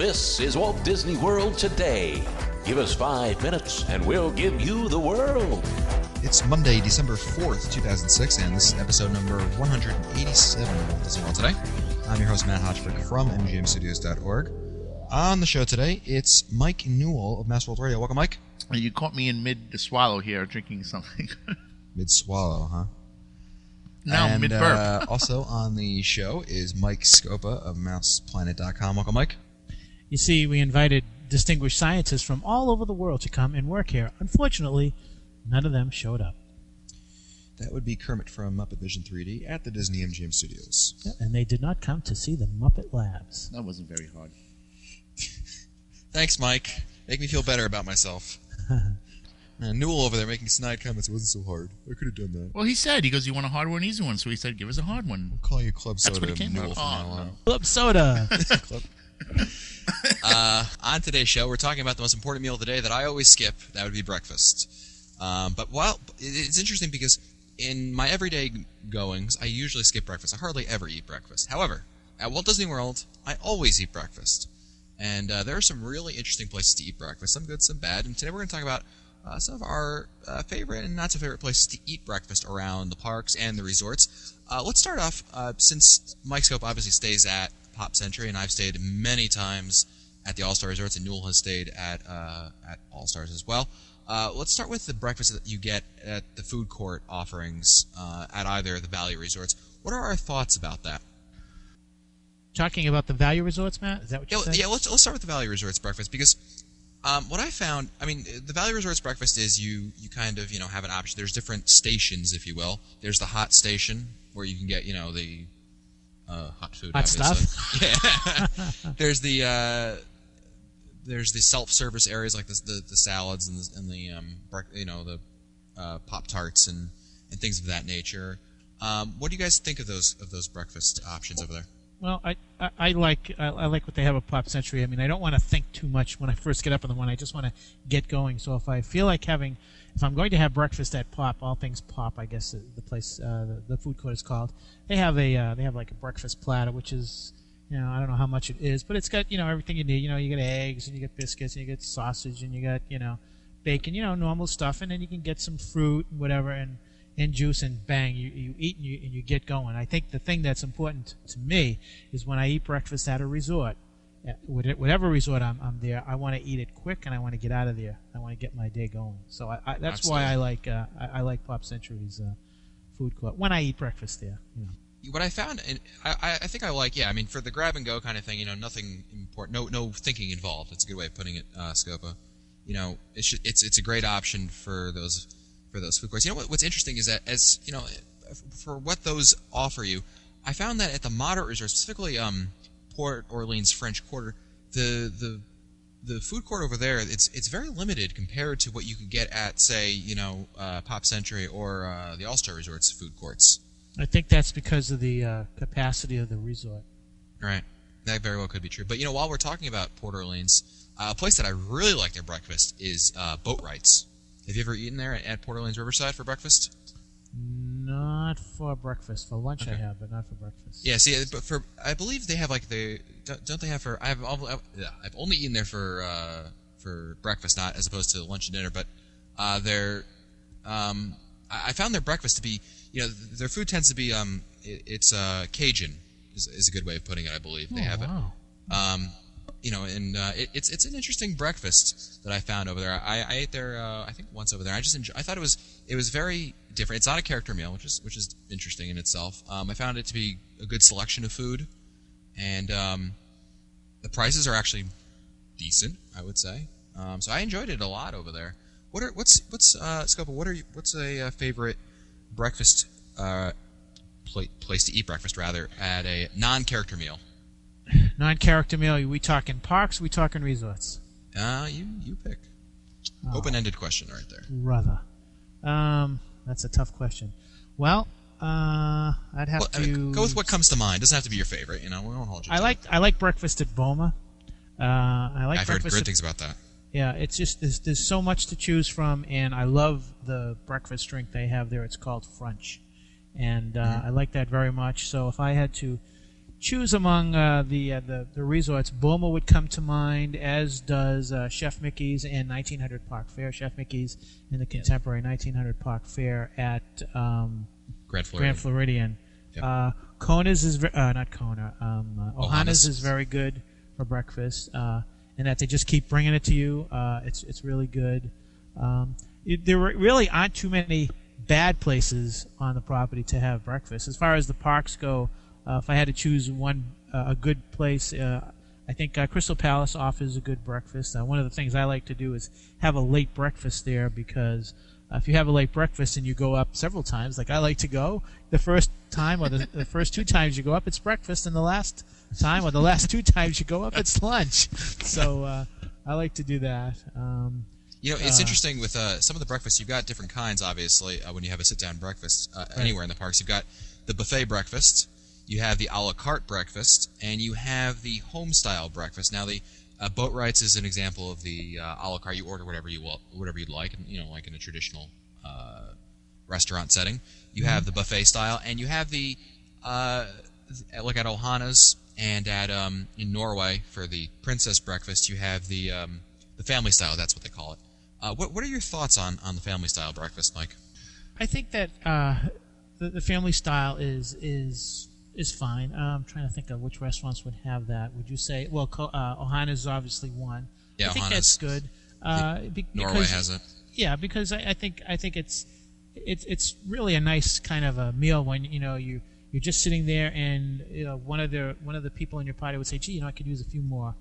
This is Walt Disney World Today. Give us 5 minutes and we'll give you the world. It's Monday, December 4th, 2006, and this is episode number 187 of Walt Disney World Today. I'm your host, Matt Hodgford from MGMstudios.org. On the show today, it's Mike Newell of Mass World Radio. Welcome, Mike. You caught me in mid-swallow here, drinking something. Mid-swallow, huh? No, mid-burp. Also on the show is Mike Scopa of MousePlanet.com. Welcome, Mike. You see, we invited distinguished scientists from all over the world to come and work here. Unfortunately, none of them showed up. That would be Kermit from Muppet Vision 3D at the Disney MGM Studios. Yeah, and they did not come to see the Muppet Labs. That wasn't very hard. Thanks, Mike. Make me feel better about myself. Newell over there making snide comments. It wasn't so hard. I could have done that. Well, he goes, you want a hard one, easy one? So he said, give us a hard one. We'll call you Club Soda. That's what it came Newell out. from now on. Club Soda. On today's show, we're talking about the most important meal of the day that I always skip. That would be breakfast. But it's interesting because in my everyday goings, I usually skip breakfast. I hardly ever eat breakfast. However, at Walt Disney World, I always eat breakfast. And there are some really interesting places to eat breakfast, some good, some bad. And today we're going to talk about some of our favorite and not so favorite places to eat breakfast around the parks and the resorts. Let's start off, since Mike Scope obviously stays at Pop Century, and I've stayed many times at the All-Star Resorts, and Newell has stayed at All-Stars as well. Let's start with the breakfast that you get at the food court offerings at either of the Value Resorts. What are our thoughts about that? Talking about the value resorts, Matt? Is that what you said? Yeah, let's start with the Value Resorts breakfast, because what I found, the Value Resorts breakfast is you kind of, have an option. There's different stations, if you will. There's the hot station, where you can get, the hot food, hot obviously. Stuff. Yeah. There's the self-service areas like the salads and the Pop-Tarts and things of that nature. What do you guys think of those breakfast options over there? Well, I like what they have at Pop Century. I don't want to think too much when I first get up in the morning. I just want to get going. So if I feel like if I'm going to have breakfast at Pop, All Things Pop, I guess the place, the food court is called. They have like a breakfast platter, which is, I don't know how much it is, but it's got everything you need. You get eggs and you get biscuits and you get sausage and you got bacon, normal stuff, and then you can get some fruit and whatever and juice, and bang, you eat and you get going. I think the thing that's important to me is when I eat breakfast at a resort, whatever resort I'm there, I want to eat it quick and I want to get out of there. I want to get my day going. So that's why I like Pop Century's food court when I eat breakfast there. What I found, and I think I like, for the grab and go kind of thing, nothing important, no thinking involved. It's a good way of putting it, Scopa. It's a great option for those food courts. What's interesting is that for what those offer you, I found that at the moderate resorts, specifically Port Orleans French Quarter, the food court over there, it's very limited compared to what you could get at, say, Pop Century or the All-Star Resorts food courts. I think that's because of the capacity of the resort. Right. That very well could be true. But, while we're talking about Port Orleans, a place that I really like their breakfast is Boat Rights. Have you ever eaten there at Port Orleans Riverside for breakfast? Not for breakfast. For lunch I have, but not for breakfast. Yeah, see, but I believe they have don't they have I've only eaten there for breakfast, not as opposed to lunch and dinner, but I found their breakfast to be, their food tends to be it's Cajun is a good way of putting it, I believe. They have wow. it. It's an interesting breakfast that I found over there. I ate there, I think once over there. I thought it was very different. It's not a character meal, which is interesting in itself. I found it to be a good selection of food, and the prices are actually decent, I would say. So I enjoyed it a lot over there. What's Scopa? What's a favorite breakfast place to eat breakfast rather at a non-character meal? Non-character meal. Are we talking parks? Are we talking resorts? You pick. Open-ended question right there. Rather. That's a tough question. Well, I'd have to go with what comes to mind. Doesn't have to be your favorite. We won't hold you. I like breakfast at Boma. I've heard great things about that. Yeah, it's just there's so much to choose from, and I love the breakfast drink they have there. It's called French, and I like that very much. So if I had to choose among the resorts, Boma would come to mind, as does Chef Mickey's and 1900 Park Fair. Chef Mickey's and the contemporary 1900 Park Fair at Grand Floridian. Yep. Kona's is not Kona. Ohana's is very good for breakfast, and that they just keep bringing it to you. It's really good. There really aren't too many bad places on the property to have breakfast. As far as the parks go, if I had to choose a good place, I think Crystal Palace offers a good breakfast. One of the things I like to do is have a late breakfast there, because if you have a late breakfast and you go up several times, like I like to go, the first time or the first 2 times you go up, it's breakfast, and the last time or the last 2 times you go up, it's lunch. So I like to do that. It's interesting with some of the breakfasts. You've got different kinds, obviously, when you have a sit-down breakfast anywhere in the parks. You've got the buffet breakfast, you have the a la carte breakfast, and you have the home-style breakfast. Now, the Boatwright's is an example of the a la carte. You order whatever you'd like, like in a traditional restaurant setting. You have the buffet style, and you have the like at Ohana's and at in Norway for the princess breakfast. You have the family style. That's what they call it. What are your thoughts on the family style breakfast, Mike? I think that the family style is fine. I'm trying to think of which restaurants would have that. Would you say, well, Ohana's is obviously one. Yeah, I think Ohana's, that's good. Norway has it. Yeah, because I think it's really a nice kind of a meal when you're just sitting there, and one of the people in your party would say, gee, I could use a few more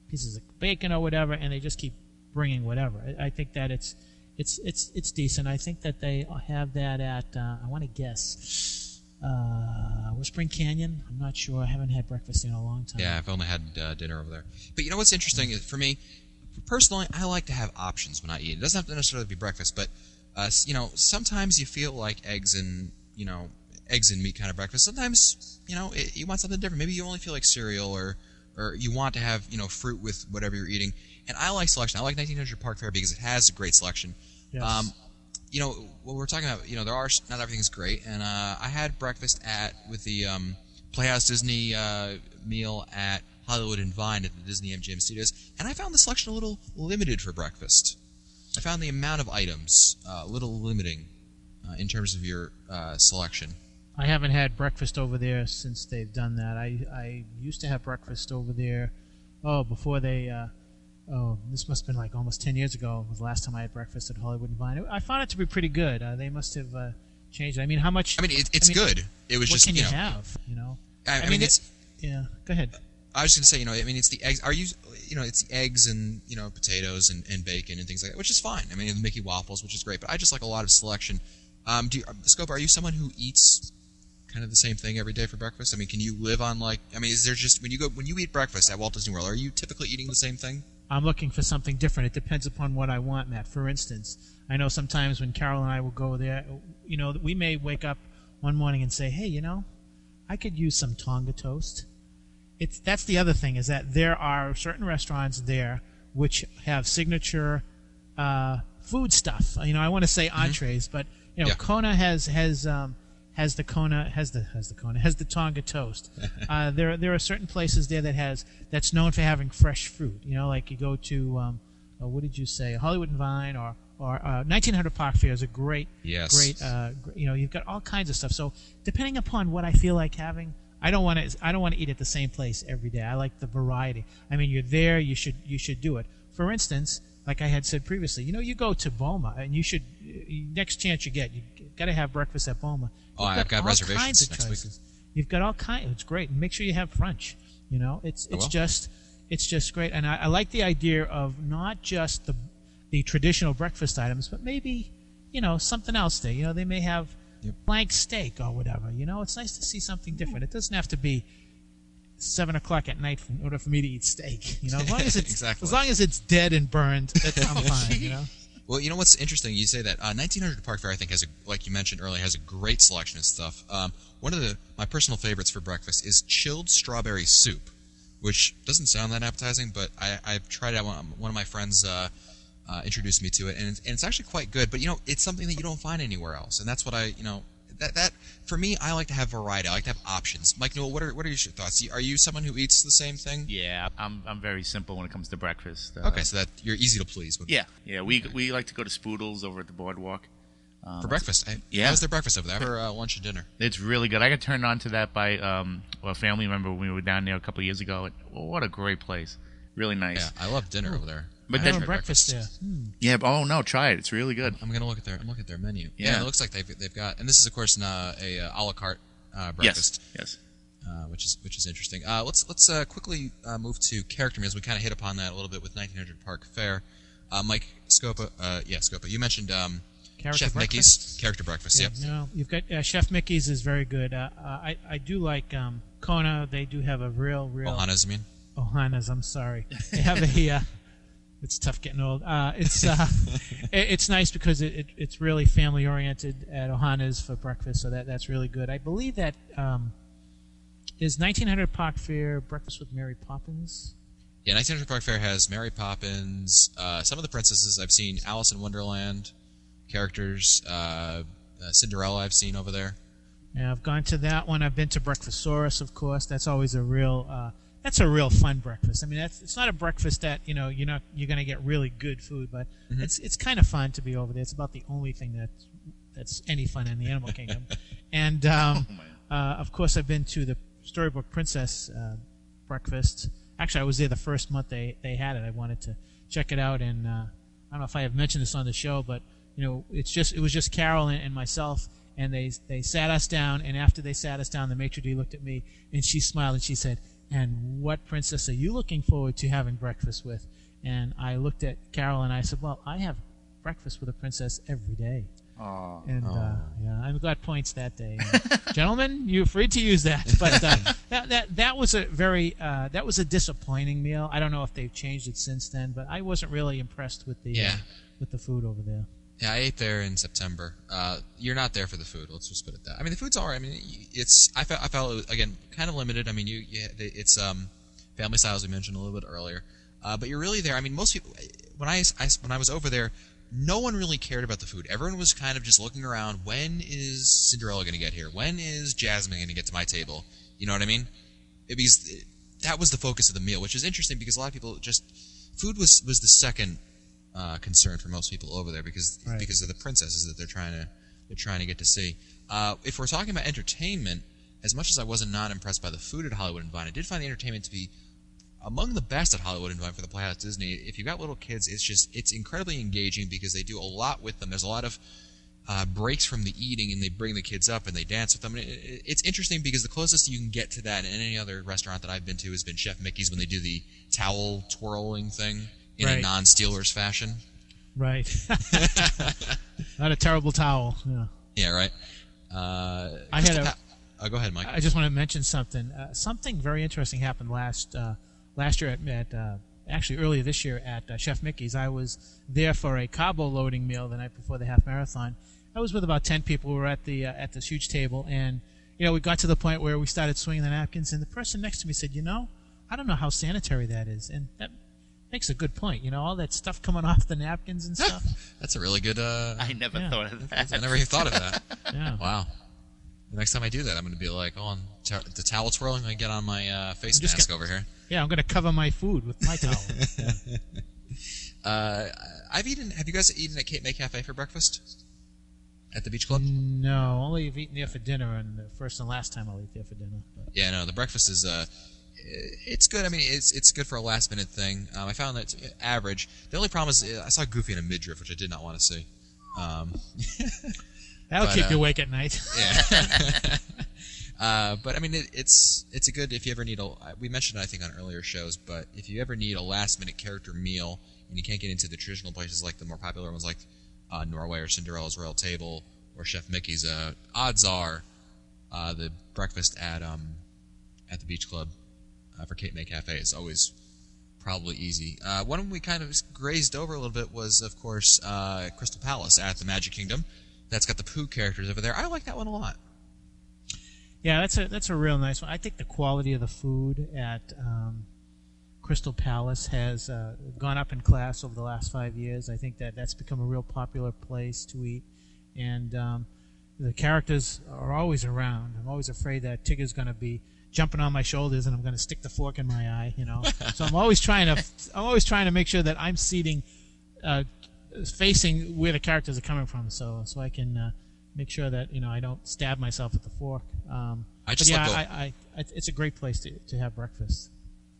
pieces of bacon or whatever, and they just keep bringing whatever. I think that it's decent. I think that they have that at I want to guess Whispering Canyon. I'm not sure. I haven't had breakfast in a long time. Yeah, I've only had dinner over there. But what's interesting is, for me personally, I like to have options when I eat. It doesn't have to necessarily be breakfast, but sometimes you feel like eggs and meat kind of breakfast. Sometimes you want something different. Maybe you only feel like cereal, or you want to have fruit with whatever you're eating. And I like selection. I like 1900 Park Fair because it has a great selection. Yes. What we're talking about, not everything's great. And I had breakfast with the Playhouse Disney meal at Hollywood and Vine at the Disney MGM Studios, and I found the selection a little limited for breakfast. I found the amount of items a little limiting in terms of your selection. I haven't had breakfast over there since they've done that. I used to have breakfast over there, before they... this must have been like almost 10 years ago was the last time I had breakfast at Hollywood and Vine. I found it to be pretty good. They must have changed it. I mean, how much... it's good. It was what just, can you have, I mean, it's... Yeah, go ahead. I was just going to say, it's the eggs. It's the eggs and, potatoes and bacon and things like that, which is fine. I mean, the Mickey waffles, which is great, but I just like a lot of selection. Scope, are you someone who eats kind of the same thing every day for breakfast? I mean, can you live on is there just, when you eat breakfast at Walt Disney World, are you typically eating the same thing? I'm looking for something different. It depends upon what I want, Matt. For instance, I know sometimes when Carol and I will go there, we may wake up one morning and say, hey, I could use some Tonga toast. That's the other thing, is that there are certain restaurants there which have signature food stuff. I want to say entrees, but Kona has the Tonga toast. There are certain places there that's known for having fresh fruit. Like you go to what did you say, Hollywood and Vine or 1900 Park Fair is a great. You've got all kinds of stuff. So depending upon what I feel like having, I don't want to eat at the same place every day. I like the variety. I mean, you're there, you should do it. For instance, like I had said previously, you go to Boma, and you should, next chance you get, you got to have breakfast at Boma. I've got reservations next week. You've got all kinds. It's great. And make sure you have French. It's just great. And I like the idea of not just the traditional breakfast items, but maybe something else there. They may have blank steak or whatever. It's nice to see something different. It doesn't have to be 7 o'clock at night in order for me to eat steak. As long as it's exactly. As long as it's dead and burned, I'm fine. Well, what's interesting? You say that 1900 Park Fair, I think, like you mentioned earlier, has a great selection of stuff. One of my personal favorites for breakfast is chilled strawberry soup, which doesn't sound that appetizing, but I've tried it out. One of my friends introduced me to it, and it's actually quite good. But it's something that you don't find anywhere else, and that's what that for me, I like to have variety. I like to have options. Mike Newell, what are your thoughts? Are you someone who eats the same thing? Yeah, I'm very simple when it comes to breakfast. Okay, so that you're easy to please. Yeah. We like to go to Spoodles over at the boardwalk. For breakfast. Yeah. How's their breakfast over there? For lunch and dinner. It's really good. I got turned on to that by a family member when we were down there a couple of years ago. What a great place. Really nice. Yeah, I love dinner over there. But I then have breakfast there. Yeah. Oh no, try it. It's really good. I'm gonna look at their menu. Yeah. It looks like they've got, and this is of course a la carte breakfast. Yes. Which is interesting. Let's quickly move to character meals. We kind of hit upon that a little bit with 1900 Park Fare. Mike Scopa, Scopa. You mentioned Chef Mickey's character breakfast. Yeah, Yep. no, you've got Chef Mickey's is very good. I do like Kona. They do have a real. Ohana's, you mean? Ohana's. I'm sorry. They have a. It's tough getting old. It's nice because it's really family oriented at Ohana's for breakfast, so that's really good. I believe that is 1900 Park Fare breakfast with Mary Poppins. Yeah, 1900 Park Fare has Mary Poppins. Some of the princesses I've seen, Alice in Wonderland characters, Cinderella I've seen over there. Yeah, I've gone to that one. I've been to Breakfastosaurus, of course. That's always a real. That's a real fun breakfast. I mean, it's not a breakfast that you're going to get really good food, but it's kind of fun to be over there. It's about the only thing that's any fun in the animal kingdom. And of course, I've been to the Storybook Princess breakfast. Actually, I was there the first month they had it. I wanted to check it out, and I don't know if I have mentioned this on the show, but it was just Carol and myself, and they sat us down. And after they sat us down, the maitre d' looked at me and she smiled and she said, "And what princess are you looking forward to having breakfast with?" And I looked at Carol and I said, "Well, I have breakfast with a princess every day." Oh. And I got points that day. Gentlemen, you're free to use that. But that was that was a disappointing meal. I don't know if they've changed it since then, but I wasn't really impressed with the food over there. Yeah, I ate there in September. You're not there for the food. Let's just put it that. I mean, the food's all right. I mean, I felt it was, again, kind of limited. I mean, it's family style, as we mentioned a little bit earlier. But you're really there. I mean, most people, when I was over there, no one really cared about the food. Everyone was kind of just looking around. When is Cinderella going to get here? When is Jasmine going to get to my table? You know what I mean? Because that was the focus of the meal, which is interesting because a lot of people food was the second concern for most people over there because of the princesses that they're trying to get to see. If we're talking about entertainment, as much as I wasn't not impressed by the food at Hollywood and Vine, I did find the entertainment to be among the best at Hollywood and Vine for the Playhouse Disney. If you've got little kids, it's incredibly engaging because they do a lot with them. There's a lot of breaks from the eating, and they bring the kids up and they dance with them. And it's interesting because the closest you can get to that in any other restaurant that I've been to has been Chef Mickey's when they do the towel twirling thing in a non-Steelers fashion. Right. Not a terrible towel. Yeah. Yeah, right. Go ahead, Mike. I just want to mention something. Something very interesting happened last year actually earlier this year at Chef Mickey's. I was there for a Cabo loading meal the night before the half marathon. I was with about 10 people. We were at this huge table, and we got to the point where we started swinging the napkins, and the person next to me said, I don't know how sanitary that is, and that makes a good point. All that stuff coming off the napkins and stuff. That's a really good. I never thought of that. I never even thought of that. Yeah. Wow. The next time I do that, I'm going to be like, the towel twirling. I get on my face mask over here. Yeah, I'm going to cover my food with my towel. Have you guys eaten at Cape May Cafe for breakfast? At the Beach Club? No, only I've eaten there for dinner, and the first and last time I'll eat there for dinner. But. Yeah, no, the breakfast is it's good. I mean, it's good for a last minute thing. I found that it's average. The only problem is I saw Goofy in a midriff, which I did not want to see. That'll keep you awake at night. Yeah. But I mean, it's a good if you ever need we mentioned it I think on earlier shows, but if you ever need a last minute character meal and you can't get into the traditional places like the more popular ones like Norway or Cinderella's Royal Table or Chef Mickey's, odds are the breakfast at the Beach Club for Cape May Cafe is always probably easy. One we kind of grazed over a little bit was, of course, Crystal Palace at the Magic Kingdom. That's got the Pooh characters over there. I like that one a lot. Yeah, that's a real nice one. I think the quality of the food at Crystal Palace has gone up in class over the last 5 years. I think that's become a real popular place to eat. And, the characters are always around. I'm always afraid that Tigger's going to be jumping on my shoulders and I'm going to stick the fork in my eye, you know. So I'm always trying to make sure that I'm seating, facing where the characters are coming from, so I can make sure that I don't stab myself with the fork. It's a great place to have breakfast.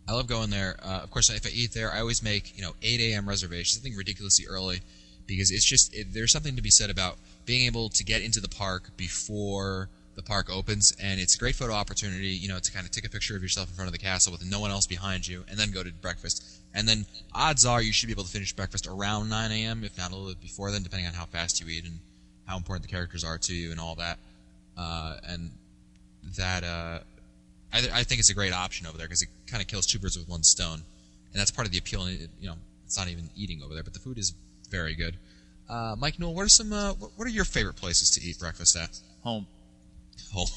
I love going there. Of course, if I eat there, I always make 8 a.m. reservations, something ridiculously early, because it's just there's something to be said about being able to get into the park before the park opens, and it's a great photo opportunity, to kind of take a picture of yourself in front of the castle with no one else behind you, and then go to breakfast. And then odds are you should be able to finish breakfast around 9 a.m., if not a little bit before then, depending on how fast you eat and how important the characters are to you and all that. And that I think it's a great option over there because it kind of kills two birds with one stone, and that's part of the appeal. And it's not even eating over there, but the food is very good. Mike Newell, what are your favorite places to eat breakfast at? Home. Well,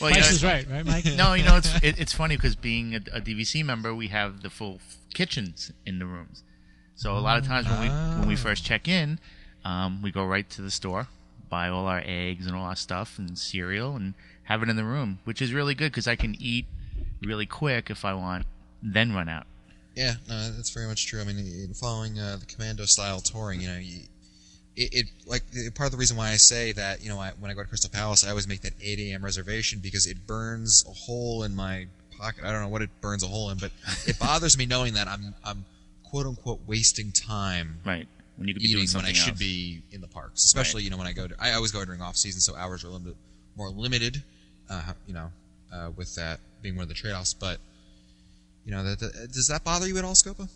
Mike is right, Mike? No, it's funny because being a DVC member, we have the full kitchens in the rooms. So a lot of times when we first check in, we go right to the store, buy all our eggs and all our stuff and cereal, and have it in the room, which is really good because I can eat really quick if I want, then run out. Yeah, no, that's very much true. I mean, following the commando style touring, part of the reason why I say that, when I go to Crystal Palace, I always make that 8 a.m. reservation because it burns a hole in my pocket. I don't know what it burns a hole in, but it bothers me knowing that I'm quote unquote wasting time. Right. When you could be eating doing something when I should else. Be in the parks, especially when I always go during off season, so hours are more limited. With that being one of the trade-offs, but does that bother you at all, Scopa?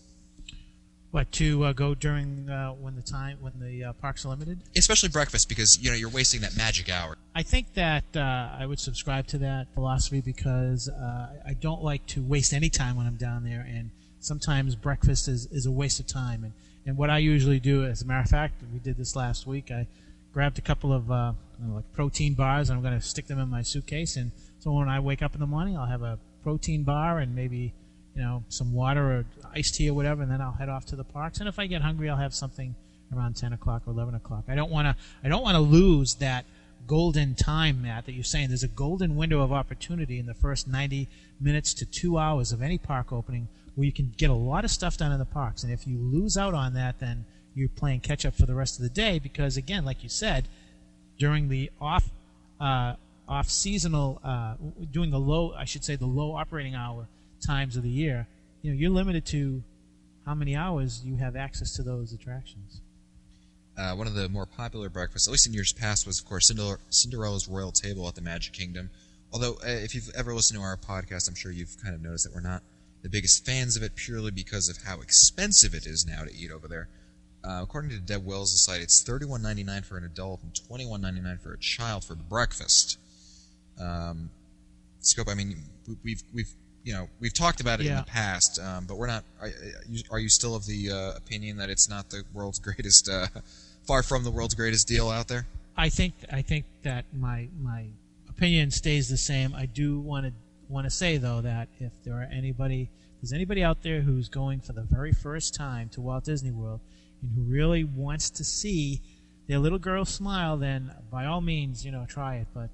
What, to go during when the parks are limited? Especially breakfast, because you're wasting that magic hour. I think that I would subscribe to that philosophy because I don't like to waste any time when I'm down there, and sometimes breakfast is a waste of time. And what I usually do, as a matter of fact, we did this last week. I grabbed a couple of protein bars, and I'm going to stick them in my suitcase. And so when I wake up in the morning, I'll have a protein bar and maybe some water or iced tea or whatever, and then I'll head off to the parks. And if I get hungry, I'll have something around 10 o'clock or 11 o'clock. I don't want to lose that golden time, Matt, that you're saying. There's a golden window of opportunity in the first 90 minutes to 2 hours of any park opening where you can get a lot of stuff done in the parks. And if you lose out on that, then you're playing catch-up for the rest of the day because, again, like you said, during the off-seasonal, doing the low operating hour times of the year, you're limited to how many hours you have access to those attractions. One of the more popular breakfasts, at least in years past, was, of course, Cinderella's Royal Table at the Magic Kingdom. Although, if you've ever listened to our podcast, I'm sure you've kind of noticed that we're not the biggest fans of it purely because of how expensive it is now to eat over there. According to Deb Wells' site, it's $31.99 for an adult and $21.99 for a child for breakfast. Scope, I mean, we've talked about it in the past, but we're not. Are you still of the opinion that it's not the world's greatest, far from the world's greatest deal out there? I think that my opinion stays the same. I do want to say though that if there's anybody out there who's going for the very first time to Walt Disney World and who really wants to see their little girl smile, then by all means, try it. But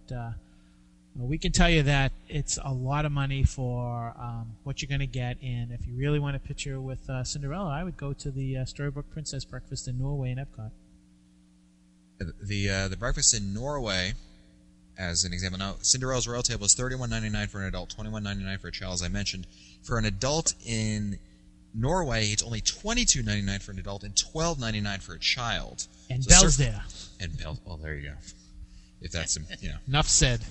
we can tell you that it's a lot of money for what you're going to get. And if you really want a picture with Cinderella, I would go to the Storybook Princess Breakfast in Norway in Epcot. The breakfast in Norway, as an example, now Cinderella's Royal Table is $31.99 for an adult, $21.99 for a child, as I mentioned. For an adult in Norway, it's only $22.99 for an adult and $12.99 for a child. And so Belle's there. And Belle, well, there you go. If that's Enough said.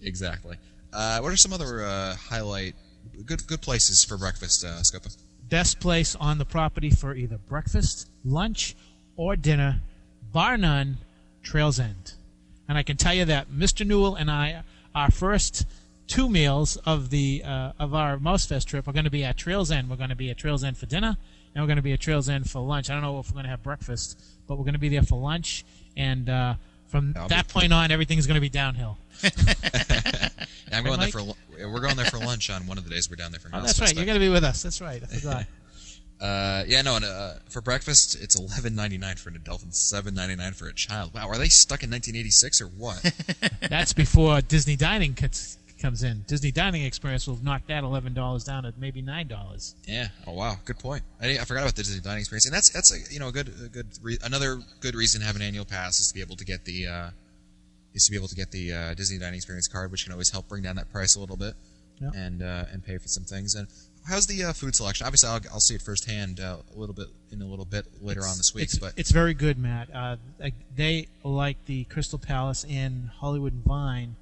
Exactly. What are some other highlight good places for breakfast, Scopa? Best place on the property for either breakfast, lunch, or dinner, bar none, Trails End. And I can tell you that Mr. Newell and I, our first 2 meals of our Mousefest trip are going to be at Trails End. We're going to be at Trails End for dinner, and we're going to be at Trails End for lunch. I don't know if we're going to have breakfast, but we're going to be there for lunch, and from that point on, everything's going to be downhill. I'm going there we're going there for lunch on one of the days we're down there for Mousefest. That's right. You're going to be with us. That's right. I forgot. Yeah, no, and for breakfast, it's $11.99 for an adult and $7.99 for a child. Wow, are they stuck in 1986 or what? That's before Disney Dining comes in. Disney Dining Experience will knock that $11 down to maybe $9. Yeah. Oh wow, good point. I forgot about the Disney Dining Experience, and that's another good reason to have an annual pass is to be able to get the Disney Dining Experience card, which can always help bring down that price a little bit, Yep. and pay for some things. And how's the food selection? Obviously, I'll see it firsthand a little bit later on this week. But it's very good, Matt. They like the Crystal Palace in Hollywood and Vine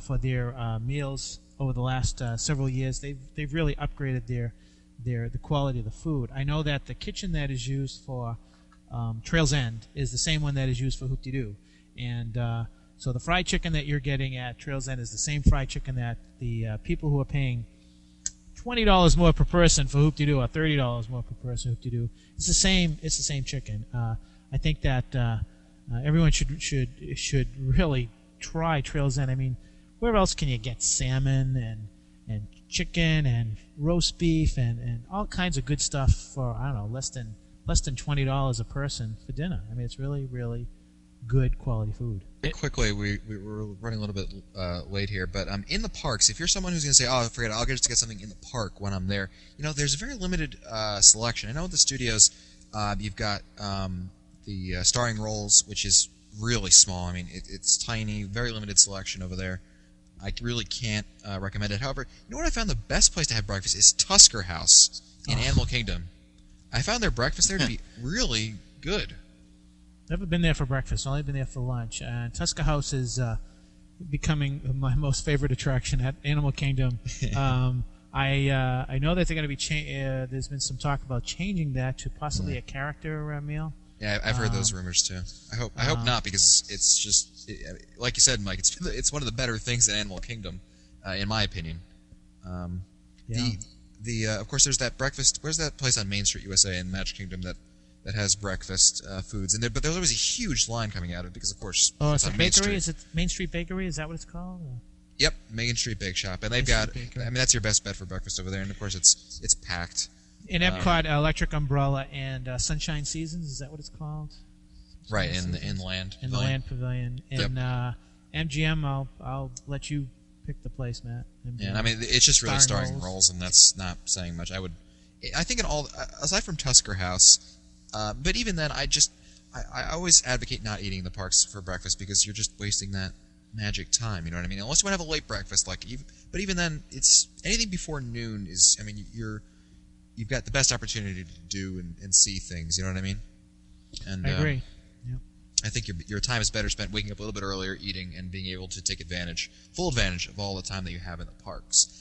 for their meals over the last several years. They've really upgraded the quality of the food. I know that the kitchen that is used for Trails End is the same one that is used for Hoop-de-Doo, and so the fried chicken that you're getting at Trails End is the same fried chicken that the people who are paying $20 more per person for Hoop-de-Doo or $30 more per person for Hoop-de-Doo. It's the same chicken. I think that everyone should really try Trails End. I mean, where else can you get salmon and chicken and roast beef and all kinds of good stuff for, I don't know, less than $20 a person for dinner? I mean, it's really, really good quality food. Quickly, we're running a little bit late here, but in the parks, if you're someone who's going to say, "Oh, forget it, I'll just get something in the park when I'm there," there's a very limited selection. I know at the studios, you've got the starring roles, which is really small. I mean, it's tiny, very limited selection over there. I really can't recommend it. However, you know what I found the best place to have breakfast is Tusker House in Animal Kingdom. I found their breakfast there to be really good. Never been there for breakfast. Only been there for lunch. Tusker House is becoming my most favorite attraction at Animal Kingdom. I know that they're going to be. There's been some talk about changing that to possibly a character meal. Yeah, I've heard those rumors too. I hope not, because it's just like you said, Mike. It's one of the better things in Animal Kingdom, in my opinion. Of course, there's that breakfast. Where's that place on Main Street, USA, in Magic Kingdom that has breakfast foods? But there's always a huge line coming out of it because, of course, it's a on Main bakery. Street. Is it Main Street Bakery? Is that what it's called? Yep, Main Street Bake Shop, and they've got. I mean, that's your best bet for breakfast over there, and of course, it's packed. In Epcot, Electric Umbrella and Sunshine Seasons. Is that what it's called? Right, in the Land. In the Land Pavilion. In MGM, I'll let you pick the place, Matt. MGM. Yeah, and I mean, it's just really starring roles, and that's not saying much. I think in all, aside from Tusker House, but even then, I always advocate not eating in the parks for breakfast because you're just wasting that magic time. You know what I mean? Unless you want to have a late breakfast, but even then, it's anything before noon is. I mean, you've got the best opportunity to do and see things. You know what I mean? And I agree. Yep. I think your time is better spent waking up a little bit earlier, eating, and being able to take full advantage of all the time that you have in the parks.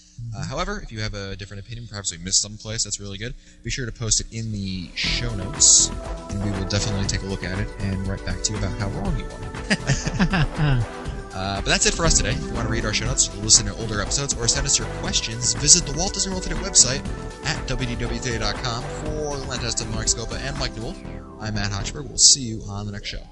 However, if you have a different opinion, perhaps we missed some place that's really good, be sure to post it in the show notes, and we will definitely take a look at it and write back to you about how wrong you are. But that's it for us today. If you want to read our show notes, listen to older episodes, or send us your questions, visit the Walt Disney World Today website at wdwtoday.com. For Lantastic, Mark Scopa, and Mike Newell, I'm Matt Hochberg. We'll see you on the next show.